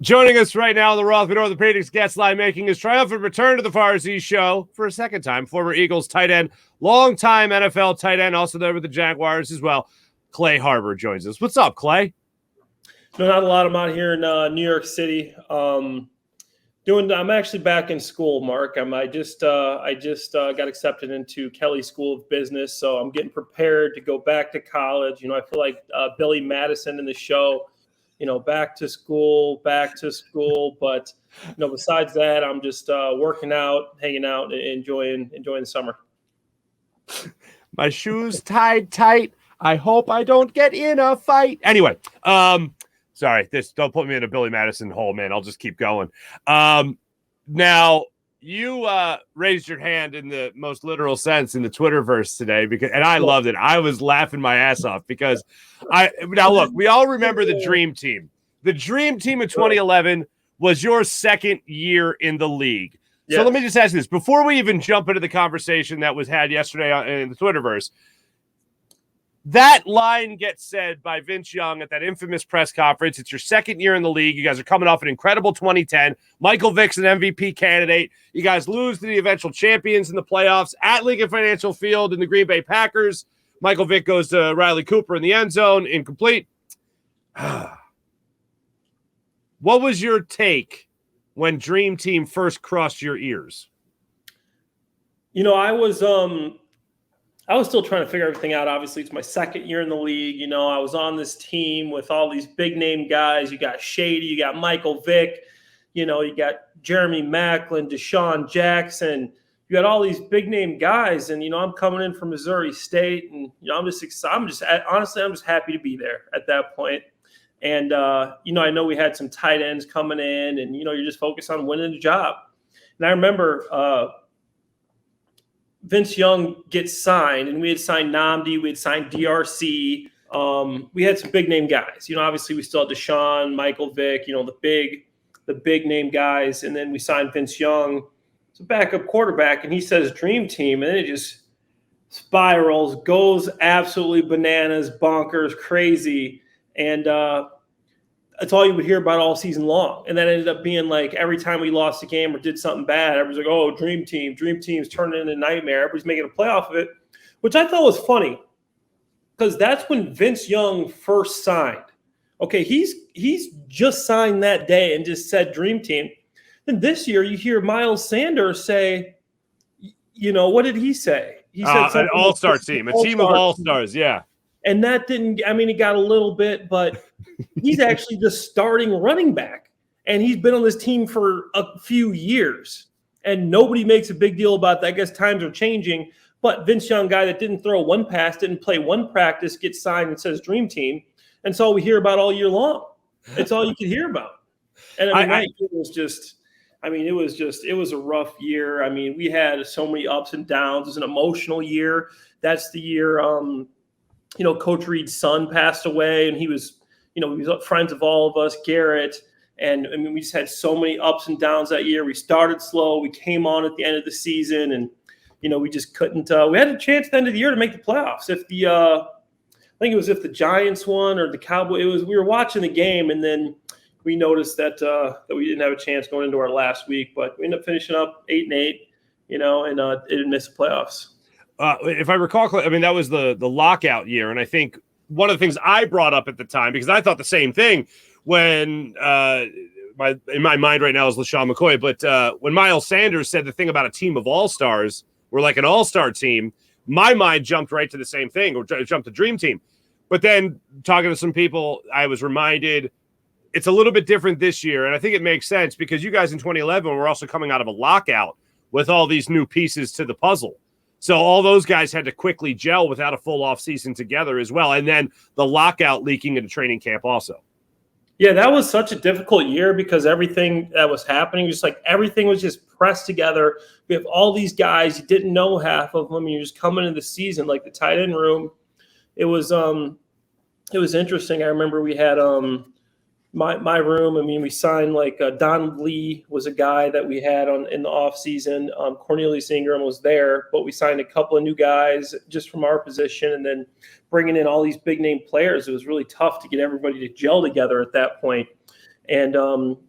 Joining us right now on the Rothman Orthopaedics guest line, making his triumphant return to the Farzy Show for a second time, former Eagles tight end, longtime NFL tight end, also there with the Jaguars as well. Clay Harbor joins us. What's up, Clay? No, not a lot. I'm out here in New York City. I'm actually back in school, Mark. I just got accepted into Kelly School of Business, so I'm getting prepared to go back to college. I feel like Billy Madison in the show. Back to school. But besides that, I'm just working out, hanging out, and enjoying the summer. My shoes tied tight. I hope I don't get in a fight. Anyway, sorry, don't put me in a Billy Madison hole, man. I'll just keep going. Now you raised your hand in the most literal sense in the Twitterverse today and I loved it. I was laughing my ass off because look, we all remember the Dream Team. The Dream Team of 2011 was your second year in the league. Yes. So let me just ask you this before we even jump into the conversation that was had yesterday in the Twitterverse. That line gets said by Vince Young at that infamous press conference. It's your second year in the league. You guys are coming off an incredible 2010. Michael Vick's an MVP candidate. You guys lose to the eventual champions in the playoffs at Lincoln Financial Field in the Green Bay Packers. Michael Vick goes to Riley Cooper in the end zone, incomplete. What was your take when Dream Team first crossed your ears? I was still trying to figure everything out. Obviously, it's my second year in the league. I was on this team with all these big name guys. You got Shady, you got Michael Vick, you got Jeremy Maclin, Deshaun Jackson. You got all these big name guys, and I'm coming in from Missouri State, and I'm just excited. I'm just happy to be there at that point. And I know we had some tight ends coming in, and you're just focused on winning the job. And I remember Vince Young gets signed, and we had signed Nnamdi, we had signed DRC. We had some big name guys. Obviously we still had Deshaun, Michael Vick, the big name guys. And then we signed Vince Young, it's a backup quarterback, and he says Dream Team, and then it just spirals, goes absolutely bananas, bonkers, crazy. And that's all you would hear about all season long. And that ended up being like every time we lost a game or did something bad, everyone's like, oh, Dream Team's turning into a nightmare. Everybody's making a playoff of it, which I thought was funny because that's when Vince Young first signed. Okay, he's just signed that day and just said Dream Team. Then this year you hear Miles Sanders say, what did he say? He said an all-star team, a team of all-stars, yeah. And that it got a little bit, but he's actually the starting running back. And he's been on this team for a few years. And nobody makes a big deal about that. I guess times are changing. But Vince Young, guy that didn't throw one pass, didn't play one practice, gets signed and says Dream Team. And it's all we hear about all year long. It's all you can hear about. And it was a rough year. We had so many ups and downs. It was an emotional year. That's the year Coach Reed's son passed away, and he was friends of all of us, Garrett. And we just had so many ups and downs that year. We started slow. We came on at the end of the season, and we just couldn't. We had a chance at the end of the year to make the playoffs. If the Giants won or the Cowboys, we were watching the game, and then we noticed that we didn't have a chance going into our last week. But we ended up finishing up 8-8, and didn't miss the playoffs. If I recall, that was the lockout year. And I think one of the things I brought up at the time, because I thought the same thing when in my mind right now is LaShawn McCoy. But when Miles Sanders said the thing about a team of all-stars, we're like an all-star team, my mind jumped right to the same thing, or jumped to Dream Team. But then talking to some people, I was reminded it's a little bit different this year. And I think it makes sense because you guys in 2011 were also coming out of a lockout with all these new pieces to the puzzle. So all those guys had to quickly gel without a full offseason together as well. And then the lockout leaking into training camp also. Yeah, that was such a difficult year because everything that was happening, just like everything was just pressed together. We have all these guys, you didn't know half of them. You're just coming into the season, like the tight end room. It was interesting. I remember we had my room. We signed Don Lee was a guy that we had in the off season. Cornelius Ingram was there, but we signed a couple of new guys just from our position, and then bringing in all these big name players. It was really tough to get everybody to gel together at that point. And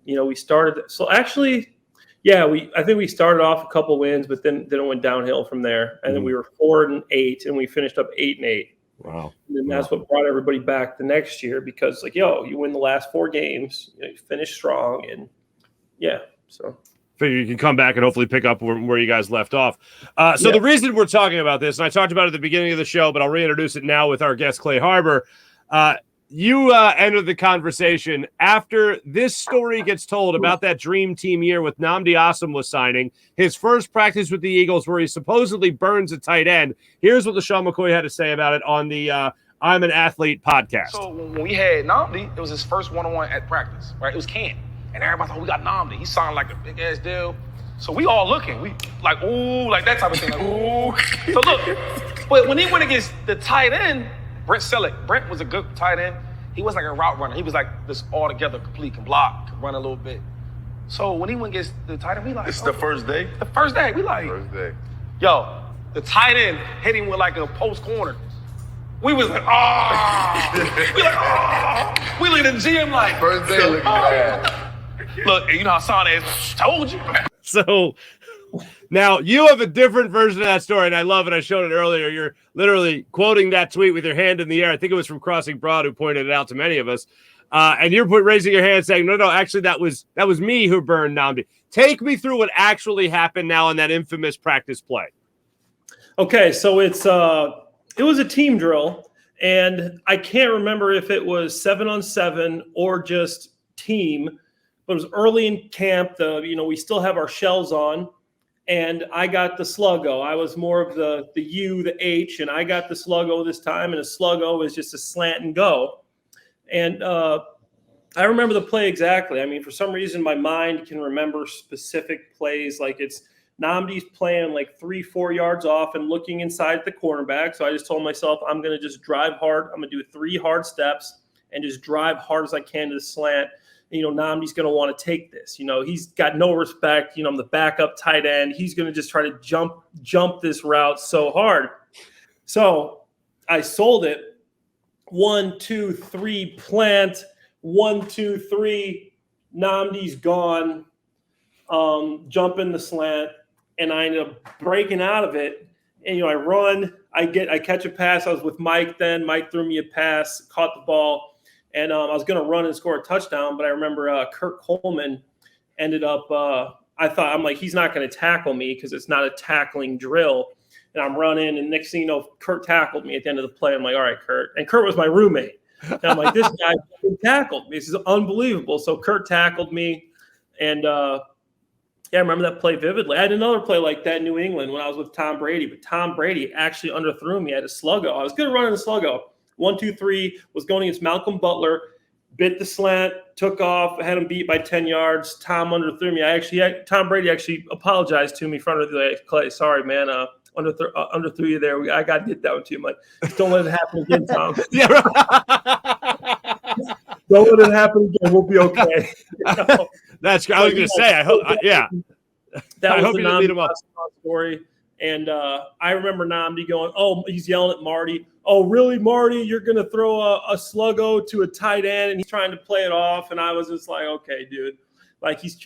we started. So actually, yeah, I think we started off a couple wins, but then it went downhill from there. And then we were 4-8, and we finished up 8-8. Wow. And then that's what brought everybody back the next year, because you win the last 4 games, you finish strong, and so. Figure you can come back and hopefully pick up where you guys left off. So the reason we're talking about this, and I talked about it at the beginning of the show, but I'll reintroduce it now with our guest, Clay Harbor. You entered the conversation after this story gets told about that dream team year with Nnamdi Asomugha signing, his first practice with the Eagles where he supposedly burns a tight end. Here's what LeSean McCoy had to say about it on the I'm an Athlete podcast. So when we had Nnamdi, it was his first one-on-one at practice, right? It was camp. And everybody thought, we got Nnamdi. He sounded like a big-ass deal. So we all looking. We like, ooh, like that type of thing. Like, ooh. So look, but when he went against the tight end, Brent Selleck. Brent was a good tight end. He wasn't like a route runner. He was like this all-together complete, can block, can run a little bit. So when he went against the tight end, we like, It's the first day? The first day, we like, First day. yo, the tight end hit him with like a post corner. We was like, oh. We like, oh. We look at the gym like. First day looking bad. Look, you know how Son is, told you. So now you have a different version of that story, and I love it. I showed it earlier. You're literally quoting that tweet with your hand in the air. I think it was from Crossing Broad who pointed it out to many of us. And you're raising your hand saying, no, actually that was me who burned Nnamdi. Take me through what actually happened now in that infamous practice play. Okay, so it was a team drill, and I can't remember if it was 7-on-7 or just team. But it was early in camp. We still have our shells on, and I got the sluggo. I was more of the U, the H, and I got the sluggo this time. And a sluggo is just a slant and go. And I remember the play exactly. I mean, for some reason, my mind can remember specific plays. Like it's Nnamdi's playing like 3-4 yards off and looking inside the cornerback. So I just told myself, I'm going to just drive hard. I'm going to do 3 hard steps and just drive hard as I can to the slant. Nnamdi's going to want to take this. He's got no respect. I'm the backup tight end. He's going to just try to jump this route so hard. So I sold it. 1, 2, 3, plant. 1, 2, 3. Nnamdi's gone. Jump in the slant, and I ended up breaking out of it. And I run. I catch a pass. I was with Mike then. Mike threw me a pass, caught the ball. And I was going to run and score a touchdown, but I remember Kurt Coleman ended up I'm like, he's not going to tackle me because it's not a tackling drill. And I'm running, and next thing you know, Kurt tackled me at the end of the play. I'm like, all right, Kurt. And Kurt was my roommate. And I'm like, this guy tackled me. This is unbelievable. So Kurt tackled me. And, I remember that play vividly. I had another play like that in New England when I was with Tom Brady. But Tom Brady actually underthrew me at a sluggo. I was good at running the sluggo. 1, 2, 3 was going against Malcolm Butler, bit the slant, took off, had him beat by 10 yards. Tom underthrew me. Tom Brady actually apologized to me in front of the Clay. Sorry, man. Underthrew you there. I got to get that one to you. I'm like, don't let it happen again, Tom. Yeah, right. Don't let it happen again. We'll be okay. That's. I was going to say. I hope. Yeah. That was hope the you lead him up. story. And I remember Nnamdi going, "Oh, he's yelling at Marty. Oh, really, Marty? You're going to throw a sluggo to a tight end?" And he's trying to play it off. And I was just like, "Okay, dude." Like he's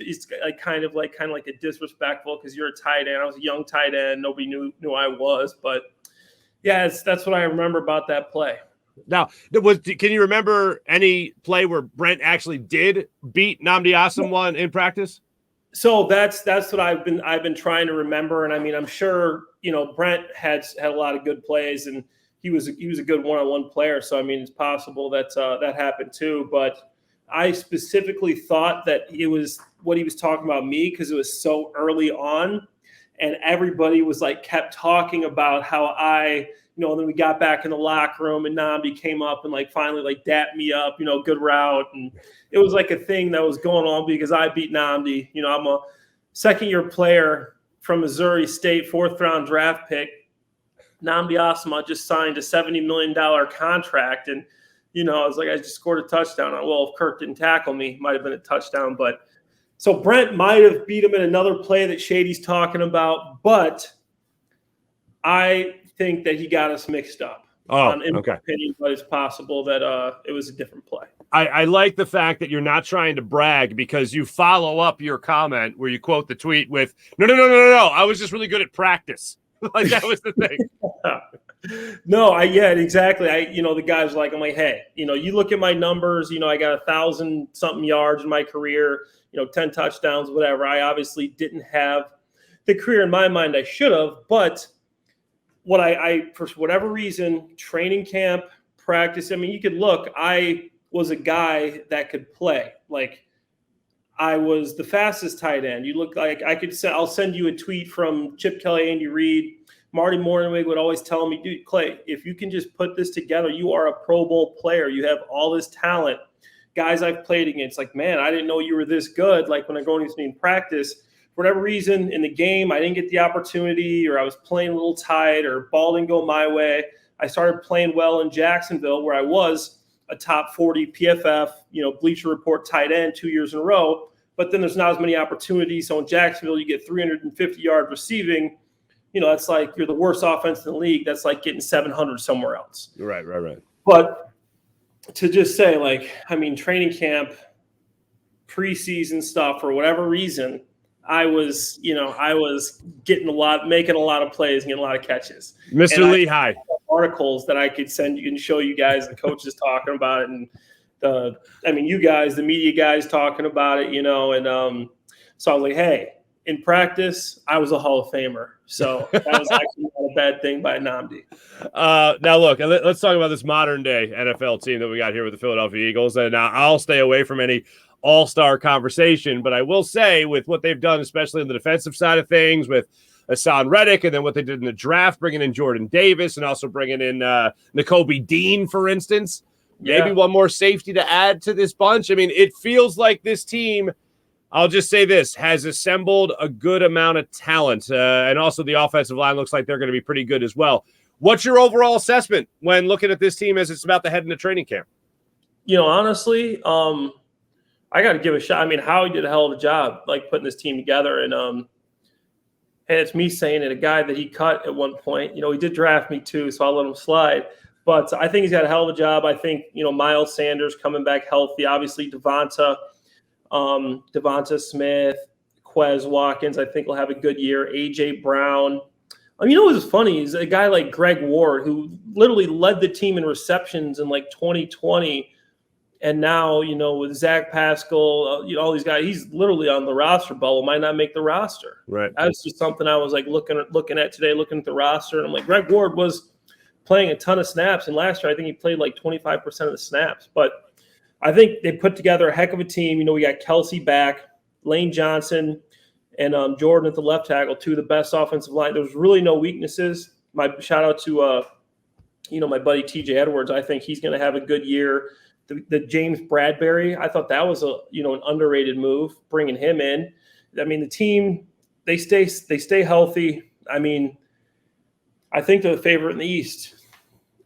like kind of like a disrespectful because you're a tight end. I was a young tight end. Nobody knew I was. But yeah, that's what I remember about that play. Now, can you remember any play where Brent actually did beat Nnamdi Asomugha in practice? So that's what I've been trying to remember, and I mean I'm sure Brent had a lot of good plays, and he was a good one-on-one player. So I mean it's possible that that happened too. But I specifically thought that it was what he was talking about me because it was so early on, and everybody was like kept talking about how I. And then we got back in the locker room and Nnamdi came up and like finally like dapped me up, good route. And it was like a thing that was going on because I beat Nnamdi. I'm a second-year player from Missouri State, 4th-round draft pick. Nnamdi Asomugha just signed a $70 million contract. And, I was like, I just scored a touchdown. Well, if Kurt didn't tackle me, it might have been a touchdown. But so Brent might have beat him in another play that Shady's talking about. But I think that he got us mixed up. in my opinion, but it's possible that it was a different play. I like the fact that you're not trying to brag because you follow up your comment where you quote the tweet with, no. I was just really good at practice. Like that was the thing. No, exactly. The guy's like, I'm like, hey, you look at my numbers, I got 1,000-something yards in my career, 10 touchdowns, whatever. I obviously didn't have the career in my mind I should have, but what I for whatever reason, training camp, practice, you could look, I was a guy that could play. Like I was the fastest tight end. You look like I'll send you a tweet from Chip Kelly, Andy Reid. Marty Morningwig would always tell me, dude, Clay, if you can just put this together, you are a Pro Bowl player. You have all this talent. Guys I've played against, like, man, I didn't know you were this good. Like when I go into in practice, for whatever reason in the game, I didn't get the opportunity, or I was playing a little tight, or ball didn't go my way. I started playing well in Jacksonville, where I was a top 40 PFF, Bleacher Report tight end 2 years in a row. But then there's not as many opportunities. So in Jacksonville, you get 350 yards receiving. That's like you're the worst offense in the league. That's like getting 700 somewhere else. Right. But to just say, training camp, preseason stuff, for whatever reason, I was making a lot of plays and getting a lot of catches. Mr. Lehigh. Articles that I could send you and show you guys, the coaches talking about it, and you guys, the media guys talking about it, and so I was like, hey, in practice, I was a Hall of Famer. So that was actually not a bad thing by Nnamdi. Now, look, let's talk about this modern-day NFL team that we got here with the Philadelphia Eagles. And I'll stay away from any all-star conversation, but I will say with what they've done, especially on the defensive side of things, with Hassan Reddick, and then what they did in the draft, bringing in Jordan Davis, and also bringing in Nakobe Dean, for instance. Maybe one more safety to add to this bunch. It feels like this team, I'll just say this, has assembled a good amount of talent. And also the offensive line looks like they're going to be pretty good as well. What's your overall assessment when looking at this team as it's about to head into training camp? Honestly, I got to give a shot. Howie did a hell of a job, putting this team together. And it's me saying it, a guy that he cut at one point. He did draft me too, so I'll let him slide. But I think he's got a hell of a job. I think, Miles Sanders coming back healthy. Obviously, Devonta Smith, Quez Watkins, I think will have a good year. A.J. Brown. What's funny is a guy like Greg Ward, who literally led the team in receptions in 2020. And now, with Zach Pascal, all these guys, he's literally on the roster bubble, might not make the roster. Right. That's just something I was looking at today, looking at the roster. And I'm like, Greg Ward was playing a ton of snaps. And last year, I think he played 25% of the snaps. But I think they put together a heck of a team. We got Kelsey back, Lane Johnson, and Jordan at the left tackle, two of the best offensive line. There's really no weaknesses. My shout out to, my buddy TJ Edwards. I think he's going to have a good year. The James Bradbury, I thought that was an underrated move, bringing him in. The team, they stay healthy. I think they're the favorite in the East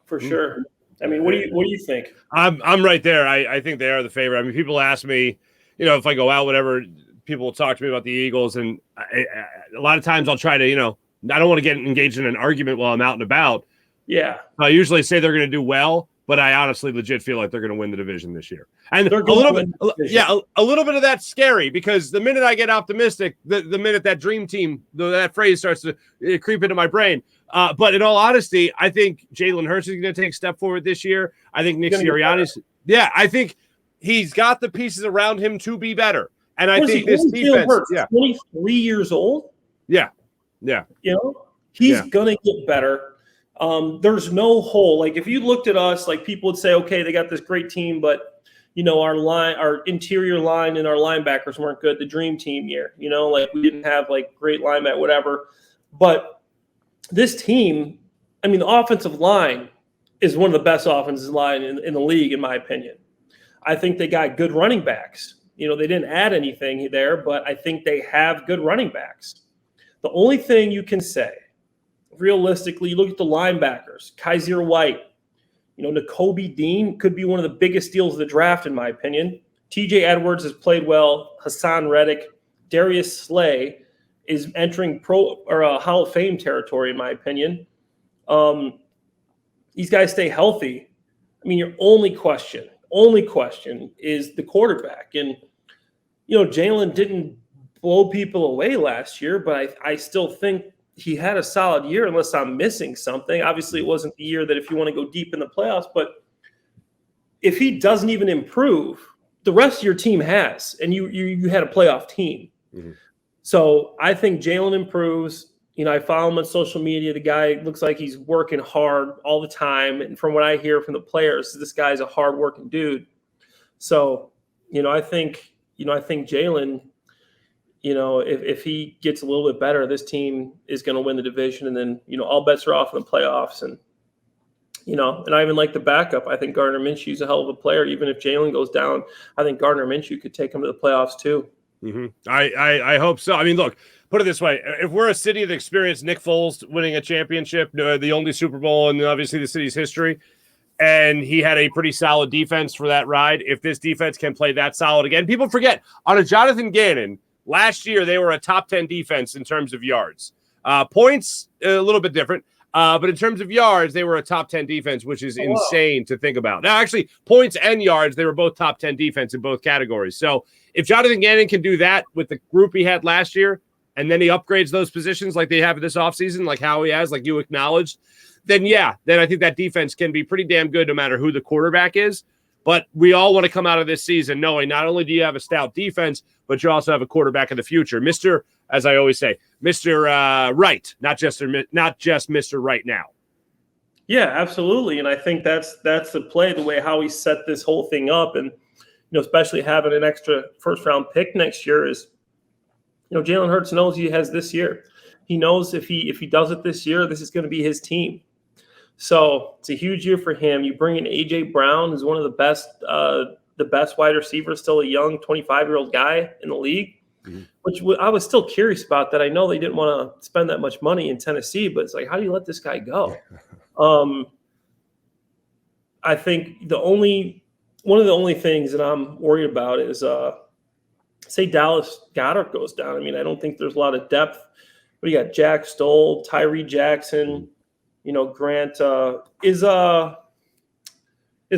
for sure. What do you think? I'm right there. I think they are the favorite. People ask me, if I go out, whatever, people will talk to me about the Eagles, and a lot of times I'll try to, I don't want to get engaged in an argument while I'm out and about. Yeah. I usually say they're going to do well, but I honestly legit feel like they're going to win the division this year. And a little bit of that's scary because the minute I get optimistic, the minute that dream team, that phrase starts to creep into my brain. But in all honesty, I think Jalen Hurts is going to take a step forward this year. I think Nick Sirianni's, I think he's got the pieces around him to be better. And I think this defense, 23 years old. Yeah. He's going to get better. There's no hole. If you looked at us, people would say, okay, they got this great team, but our interior line and our linebackers weren't good. The dream team year, we didn't have great linebacker, whatever. But this team, the offensive line is one of the best offensive line in the league, in my opinion. I think they got good running backs. They didn't add anything there, but I think they have good running backs. The only thing you can say, realistically, you look at the linebackers, Kaiser White, Nakobe Dean could be one of the biggest steals of the draft, in my opinion. TJ Edwards has played well. Hassan Reddick, Darius Slay is entering Hall of Fame territory, in my opinion. these guys stay healthy, I mean, your only question is the quarterback. And, Jalen didn't blow people away last year, but I still think he had a solid year unless I'm missing something. Obviously, it wasn't the year that if you want to go deep in the playoffs, but if he doesn't even improve, the rest of your team has, and you had a playoff team. Mm-hmm. So I think Jalen improves. I follow him on social media. The guy looks like he's working hard all the time. And from what I hear from the players, this guy's a hard-working dude. So, I think Jalen, if he gets a little bit better, this team is going to win the division. And then, all bets are off in the playoffs. And, and I even like the backup. I think Gardner Minshew's a hell of a player. Even if Jalen goes down, I think Gardner Minshew could take him to the playoffs too. Mm-hmm. I hope so. I mean, look, put it this way. If we're a city that experienced Nick Foles winning a championship, the only Super Bowl in obviously the city's history, and he had a pretty solid defense for that ride, if this defense can play that solid again, people forget, on a Jonathan Gannon, last year they were a top 10 defense in terms of yards. Points, a little bit different. But in terms of yards, they were a top 10 defense, which is insane to think about. Now, actually, points and yards, they were both top 10 defense in both categories. So if Jonathan Gannon can do that with the group he had last year, and then he upgrades those positions like they have this offseason, like how he has, like you acknowledged, then I think that defense can be pretty damn good no matter who the quarterback is. But we all want to come out of this season knowing not only do you have a stout defense, but you also have a quarterback of the future. As I always say, Mr. Right, not just Mr. Right now. Yeah, absolutely. And I think that's the play, the way how he set this whole thing up. And, especially having an extra first-round pick next year is, Jalen Hurts knows he has this year. He knows if he does it this year, this is going to be his team. So it's a huge year for him. You bring in A.J. Brown, who's one of the best wide receivers, still a young 25-year-old guy in the league, which I was still curious about that. I know they didn't want to spend that much money in Tennessee, but it's like, how do you let this guy go? I think one of the only things that I'm worried about is say Dallas Goedert goes down. I mean, I don't think there's a lot of depth. But you got Jack Stoll, Tyree Jackson, Grant. Is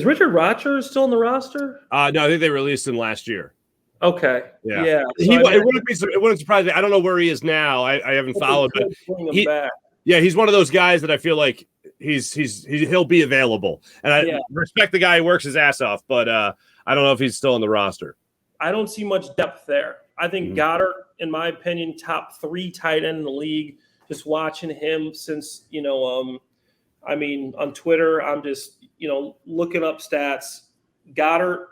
Richard Rodgers still on the roster? No, I think they released him last year. Okay. Yeah. So it wouldn't surprise me. I don't know where he is now. I haven't followed, but he's one of those guys that I feel like he'll be available. And I respect the guy who works his ass off, but I don't know if he's still on the roster. I don't see much depth there. I think Goddard, in my opinion, top 3 tight end in the league. Just watching him since, on Twitter, I'm just, looking up stats. Goddard,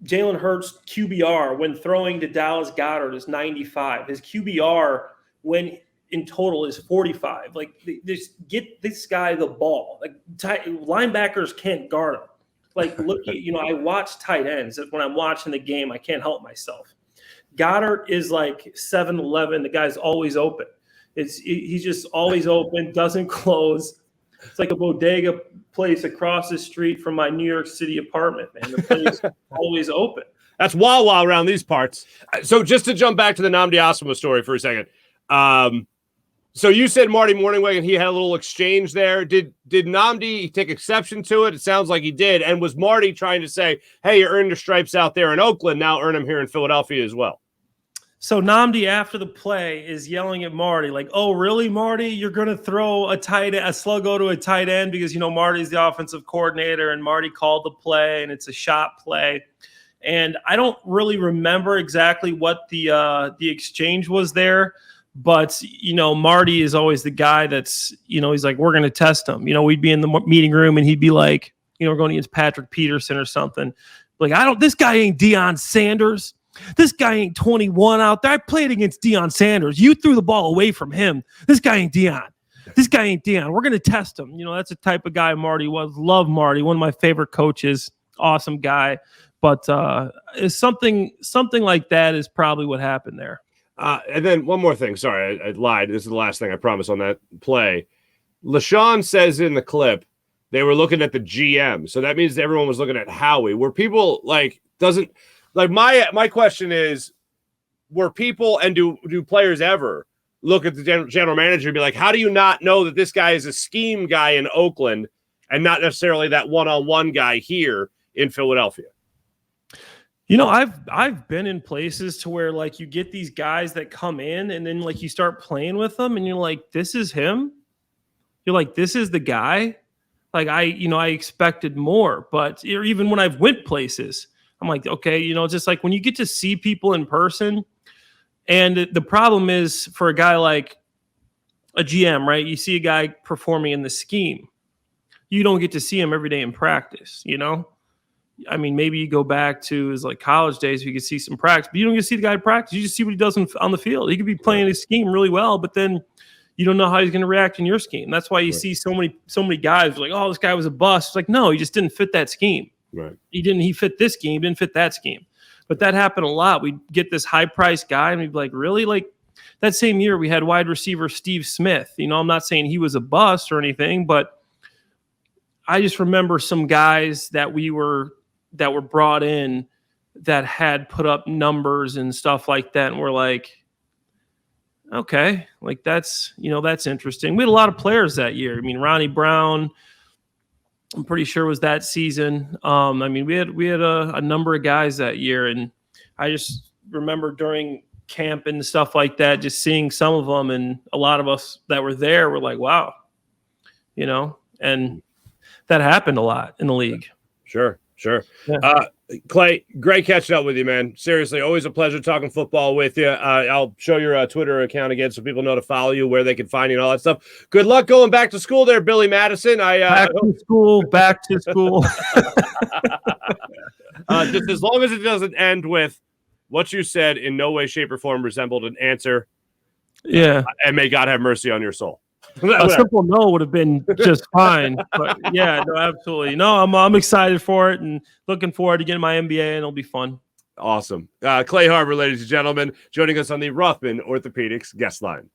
Jalen Hurts' QBR when throwing to Dallas Goedert is 95. His QBR when in total is 45. Like, just get this guy the ball. Like, linebackers can't guard him. Like, look, I watch tight ends. When I'm watching the game, I can't help myself. Goddard is like 7'11". The guy's always open. He's just always open, doesn't close. It's like a bodega place across the street from my New York City apartment, man. The place is always open. That's Wawa around these parts. So just to jump back to the Nnamdi Asomugha story for a second. So you said Marty Mornhinweg and he had a little exchange there. Did Nnamdi take exception to it? It sounds like he did. And was Marty trying to say, hey, you earned your stripes out there in Oakland, now earn them here in Philadelphia as well? So Nnamdi, after the play, is yelling at Marty, like, oh, really, Marty? You're going to throw a sluggo to a tight end? Because, Marty's the offensive coordinator, and Marty called the play, and it's a shot play. And I don't really remember exactly what the exchange was there. But, Marty is always the guy that's, he's like, we're going to test him. We'd be in the meeting room, and he'd be like, we're going against Patrick Peterson or something. Like, this guy ain't Deion Sanders. This guy ain't 21 out there. I played against Deion Sanders. You threw the ball away from him. This guy ain't Deion. This guy ain't Deion. We're going to test him. That's the type of guy Marty was. Love Marty. One of my favorite coaches. Awesome guy. But it's something like that is probably what happened there. And then one more thing. Sorry, I lied. This is the last thing I promise on that play. LaShawn says in the clip they were looking at the GM. So that means everyone was looking at Howie. Were people my question is, were people and do players ever look at the general manager and be like, how do you not know that this guy is a scheme guy in Oakland and not necessarily that one-on-one guy here in Philadelphia. You know, I've been in places to where like you get these guys that come in and then like you start playing with them and you're like, this is him. You're like, this is the guy. Like I expected more, but even when I've went places, I'm like, okay, it's just like when you get to see people in person, and the problem is for a guy like a GM, right? You see a guy performing in the scheme. You don't get to see him every day in practice, I mean, maybe you go back to his like college days, you could see some practice, but you don't get to see the guy practice. You just see what he does on the field. He could be playing his scheme really well, but then you don't know how he's going to react in your scheme. That's why you see so many guys like, oh, this guy was a bust. It's like, no, he just didn't fit that scheme. Right. He fit this scheme, didn't fit that scheme. But that happened a lot. We'd get this high-priced guy, and we'd be like, really? Like, that same year, we had wide receiver Steve Smith. I'm not saying he was a bust or anything, but I just remember some guys that were brought in that had put up numbers and stuff like that, and we're like, okay, like that's interesting. We had a lot of players that year. I mean, Ronnie Brown, I'm pretty sure was that season. I mean, we had a number of guys that year, and I just remember during camp and stuff like that, just seeing some of them, and a lot of us that were there were like, wow, and that happened a lot in the league. Sure. Yeah. Clay, great catching up with you, man. Seriously, always a pleasure talking football with you. I'll show your Twitter account again so people know to follow you, where they can find you and all that stuff. Good luck going back to school there, Billy Madison. Back to school. Just as long as it doesn't end with what you said in no way, shape, or form resembled an answer. Yeah. And may God have mercy on your soul. A simple no would have been just fine. But yeah, no, absolutely. No, I'm excited for it and looking forward to getting my MBA, and it'll be fun. Awesome. Clay Harbor, ladies and gentlemen, joining us on the Rothman Orthopaedics guest line.